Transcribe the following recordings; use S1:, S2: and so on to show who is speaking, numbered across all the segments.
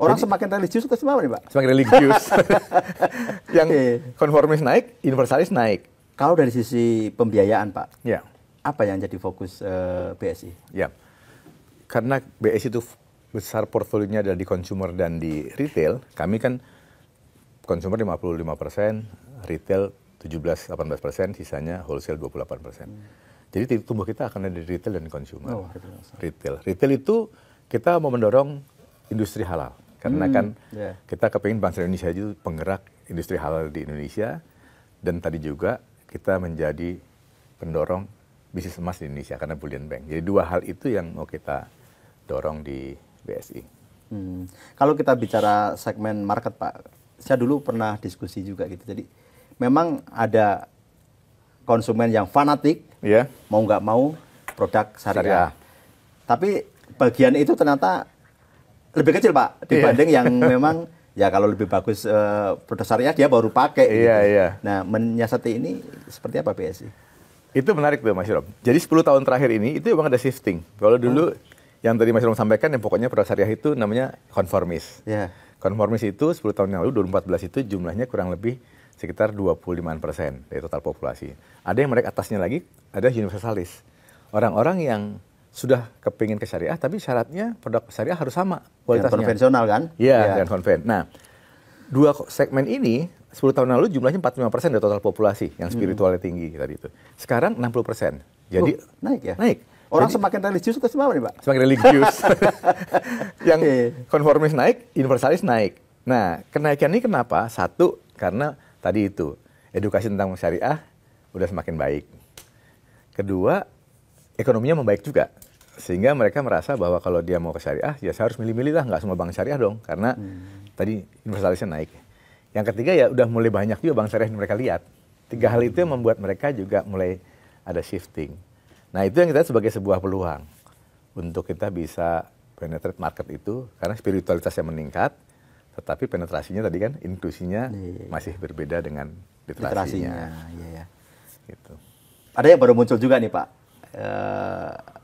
S1: Orang semakin religius atau gimana nih, Pak?
S2: Semakin religius. Yang konformis naik, universalis naik.
S1: Kalau dari sisi pembiayaan, Pak,
S2: Ya.
S1: apa yang jadi fokus BSI?
S2: Ya, karena BSI itu besar portfolionya ada di consumer dan di retail. Kami kan consumer 55%, retail 17-18%, sisanya wholesale 28%. Jadi tumbuh kita akan ada di retail dan consumer. Retail itu kita mau mendorong industri halal. Karena kan kita kepingin bangsa Indonesia itu penggerak industri halal di Indonesia. Dan tadi juga kita menjadi pendorong bisnis emas di Indonesia karena Bullion Bank. Jadi dua hal itu yang mau kita dorong di BSI.
S1: Kalau kita bicara segmen market, Pak, saya dulu pernah diskusi juga gitu. Jadi memang ada konsumen yang fanatik, mau nggak mau produk syariah. Tapi bagian itu ternyata lebih kecil, Pak, dibanding yang memang ya kalau lebih bagus produk syariah dia baru pakai. Gitu. Nah, menyiasati ini seperti apa BSI?
S2: Itu menarik tuh, Mas Rom. Jadi 10 tahun terakhir ini itu memang ada shifting. Kalau dulu yang tadi Mas Rom sampaikan, yang pokoknya produk syariah itu namanya konformis. Konformis itu 10 tahun yang lalu, 2014 itu jumlahnya kurang lebih sekitar 25% dari total populasi. Ada yang menaik atasnya lagi, ada universalis. Orang-orang yang sudah kepingin ke syariah, tapi syaratnya produk syariah harus sama kualitasnya.
S1: Yang konvensional kan?
S2: Iya, dan konven. Nah, dua segmen ini 10 tahun lalu jumlahnya 45% dari total populasi yang spiritualnya tinggi tadi itu. Sekarang 60%. Jadi
S1: naik ya?
S2: Naik.
S1: Orang
S2: jadi,
S1: semakin religius atau gimana nih, Pak?
S2: Semakin religius. Yang konformis naik, universalis naik. Nah, kenaikan ini kenapa? Satu, karena tadi itu edukasi tentang syariah udah semakin baik. Kedua, ekonominya membaik juga. Sehingga mereka merasa bahwa kalau dia mau ke syariah, ya saya harus milih-milih lah, nggak semua bank syariah dong. Karena tadi universalisnya naik. Yang ketiga ya udah mulai banyak juga bank syariah yang mereka lihat. Tiga hal itu yang membuat mereka juga mulai ada shifting. Nah itu yang kita sebagai sebuah peluang untuk kita bisa penetrate market itu. Karena spiritualitasnya meningkat, tetapi penetrasinya tadi kan inklusinya masih berbeda dengan literasinya. Gitu.
S1: Ada yang baru muncul juga nih, Pak.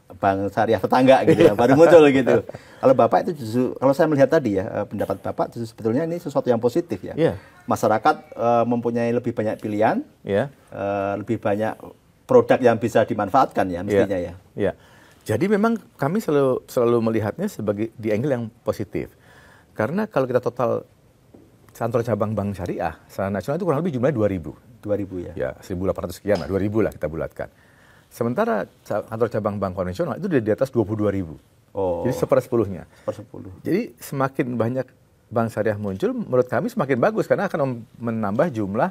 S1: Bank syariah tetangga gitu ya, baru muncul gitu. Kalau Bapak itu justru, kalau saya melihat tadi ya, pendapat Bapak justru sebetulnya ini sesuatu yang positif ya. Masyarakat mempunyai lebih banyak pilihan, lebih banyak produk yang bisa dimanfaatkan ya mestinya ya.
S2: Jadi memang kami selalu melihatnya sebagai di angle yang positif. Karena kalau kita total kantor cabang bank syariah secara nasional itu kurang lebih jumlahnya 2.000 ya. Ya, 1.800 sekian lah, 2.000 lah kita bulatkan. Sementara kantor cabang bank konvensional itu di atas 22.000. Jadi 1/10-nya. Jadi semakin banyak bank syariah muncul, menurut kami semakin bagus karena akan menambah jumlah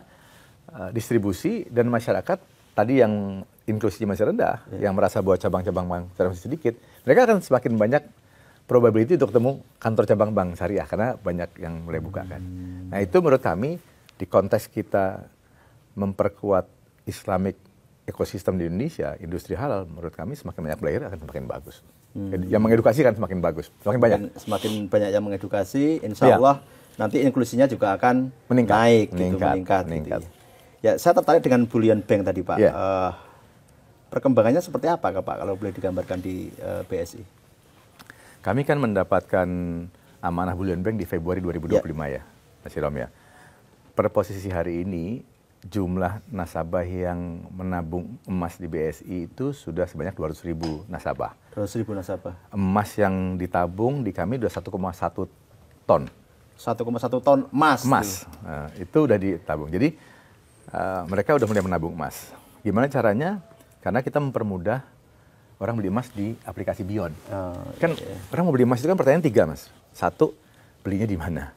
S2: distribusi dan masyarakat tadi yang inklusinya masih rendah, yang merasa bahwa cabang-cabang bank syariah masih sedikit, mereka akan semakin banyak probability untuk ketemu kantor cabang bank syariah karena banyak yang mulai buka kan. Nah itu menurut kami di konteks kita memperkuat Islamic ekosistem di Indonesia, industri halal, menurut kami semakin banyak player akan semakin bagus. Yang mengedukasi kan semakin bagus, semakin banyak.
S1: Semakin banyak yang mengedukasi, insya Allah nanti inklusinya juga akan meningkat. Gitu. Ya, saya tertarik dengan Bullion Bank tadi, Pak. Perkembangannya seperti apa, Pak, kalau boleh digambarkan di BSI?
S2: Kami kan mendapatkan amanah Bullion Bank di Februari 2025 ya, Mas Hiram ya. Per posisi hari ini, jumlah nasabah yang menabung emas di BSI itu sudah sebanyak 200.000 nasabah.
S1: 200.000 nasabah.
S2: Emas yang ditabung di kami sudah 1,1 ton.
S1: 1,1 ton emas.
S2: Nah, itu udah ditabung. Jadi mereka udah mulai menabung emas. Gimana caranya? Karena kita mempermudah orang beli emas di aplikasi Bion. Orang mau beli emas itu kan pertanyaan 3, Mas. Satu, belinya di mana?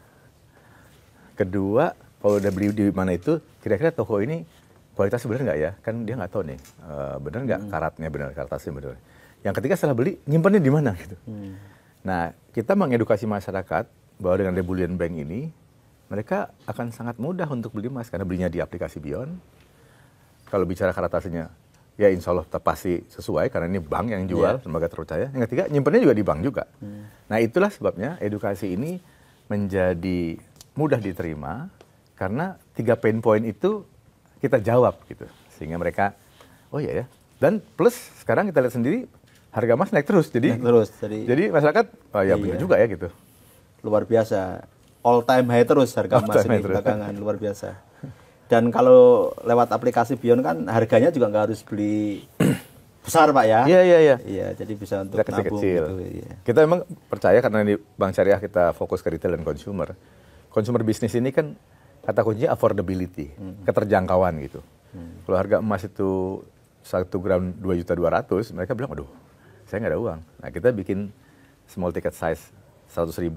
S2: Kedua, kalau udah beli di mana itu, kira-kira toko ini kualitasnya benar nggak ya? Kan dia nggak tahu nih, benar nggak karatnya benar, karatasnya benar. Yang ketiga setelah beli, nyimpannya di mana gitu. Nah, kita mengedukasi masyarakat bahwa dengan Bullion Bank ini, mereka akan sangat mudah untuk beli emas karena belinya di aplikasi Bion. Kalau bicara karatasnya, ya insya Allah pasti sesuai karena ini bank yang jual, lembaga terpercaya. Yang ketiga, nyimpannya juga di bank juga. Nah, itulah sebabnya edukasi ini menjadi mudah diterima. Karena 3 pain point itu kita jawab gitu. Sehingga mereka, oh iya ya. Dan plus sekarang kita lihat sendiri harga emas naik terus. Jadi masyarakat, oh ya benar juga ya gitu.
S1: luar biasa. All time high terus harga emas ini belakangan, luar biasa. Dan kalau lewat aplikasi Beyond kan harganya juga nggak harus beli besar Pak ya?
S2: Iya.
S1: Iya, jadi bisa untuk nabung
S2: kecil.
S1: gitu. Iya.
S2: Kita memang percaya karena di Bank Syariah kita fokus ke retail dan consumer. Consumer bisnis ini kan kata kuncinya affordability, keterjangkauan gitu. Kalau harga emas itu 1 gram 2.200.000, mereka bilang, aduh, saya nggak ada uang. Nah, kita bikin small ticket size 100.000.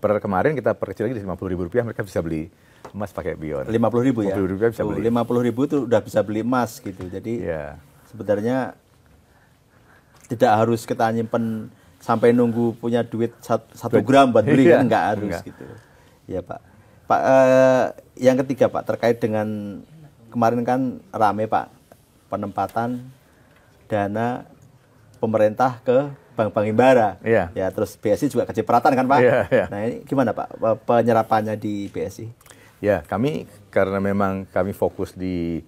S2: Per kemarin kita perkecil lagi di Rp50.000, mereka bisa beli emas pakai Beyond.
S1: Rp50.000 ya?
S2: Rp50.000 bisa beli.
S1: Rp50.000 itu udah bisa beli emas gitu. Jadi sebenarnya tidak harus kita nyimpen sampai nunggu punya duit 1 gram buat beli, kan nggak harus gitu. Ya Pak. Pak, yang ketiga Pak, terkait dengan kemarin kan rame Pak, penempatan dana pemerintah ke bank-bank himbara. Ya, terus BSI juga kecipratan kan Pak. Nah ini gimana Pak penyerapannya di BSI?
S2: Ya, kami karena memang kami fokus di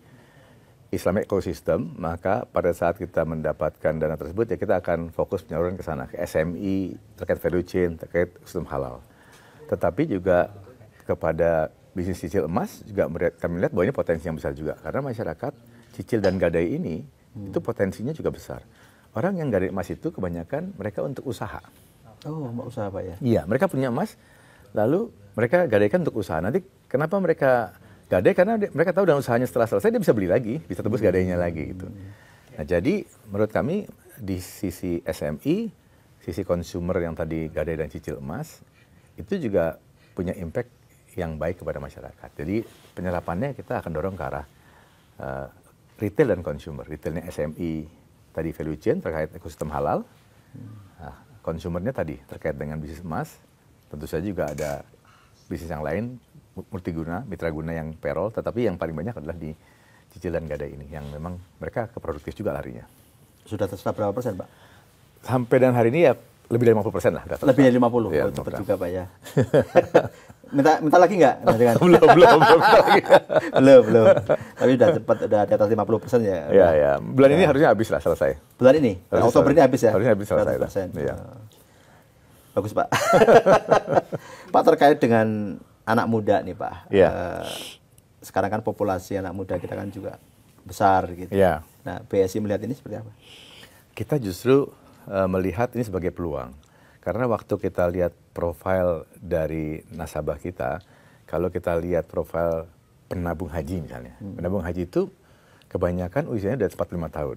S2: Islamic ecosystem, maka pada saat kita mendapatkan dana tersebut ya kita akan fokus penyaluran ke sana, ke SMI, terkait value chain, terkait sistem halal. Tetapi juga kepada bisnis cicil emas juga kami lihat bahwa ini potensi yang besar juga. Karena masyarakat cicil dan gadai ini itu potensinya juga besar. Orang yang gadai emas itu kebanyakan mereka untuk usaha.
S1: Oh, mau usaha Pak ya?
S2: Iya, mereka punya emas, lalu mereka gadaikan untuk usaha. Nanti kenapa mereka gadai? Karena mereka tahu dan usahanya setelah selesai dia bisa beli lagi, bisa tebus gadainya lagi gitu. Nah jadi menurut kami di sisi SMI, sisi consumer yang tadi gadai dan cicil emas, itu juga punya impact yang baik kepada masyarakat. Jadi penyerapannya kita akan dorong ke arah retail dan consumer. Retailnya SMI, tadi value chain terkait ekosistem halal. Nah, consumernya tadi terkait dengan bisnis emas. Tentu saja juga ada bisnis yang lain, multiguna, mitra guna yang payroll. Tetapi yang paling banyak adalah di cicil dan gadai ini, yang memang mereka keproduktif juga larinya.
S1: Sudah terserap berapa persen Pak?
S2: Sampai dan hari ini ya lebih dari 50% lah.
S1: Lebih dari 50%? Ya, cepat juga Pak ya. minta lagi nggak? belum. Tapi udah cepat, udah di atas 50% ya.
S2: Ya. Bulan ini harusnya habis lah, selesai.
S1: Bulan ini? Oktober ini habis ya?
S2: Harusnya habis selesai.
S1: Ya. Bagus Pak. Pak, terkait dengan anak muda nih Pak. Sekarang kan populasi anak muda kita kan juga besar gitu. Nah, BSI melihat ini seperti apa?
S2: Kita justru melihat ini sebagai peluang. Karena waktu kita lihat profil dari nasabah kita, kalau kita lihat profil penabung haji misalnya. Penabung haji itu kebanyakan usianya udah 45 tahun.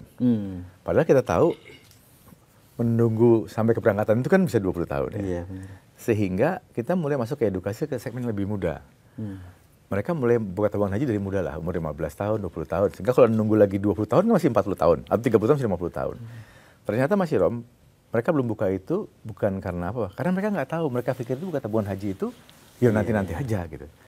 S2: Padahal kita tahu menunggu sampai keberangkatan itu kan bisa 20 tahun. Ya? Sehingga kita mulai masuk ke edukasi ke segmen lebih muda. Mereka mulai buka tabungan haji dari muda lah, umur 15 tahun, 20 tahun. Sehingga kalau nunggu lagi 20 tahun masih 40 tahun, atau 30 tahun masih 50 tahun. Ternyata masih Rom, mereka belum buka itu bukan karena apa? Karena mereka nggak tahu, mereka pikir itu buka tabungan haji itu ya nanti-nanti aja gitu.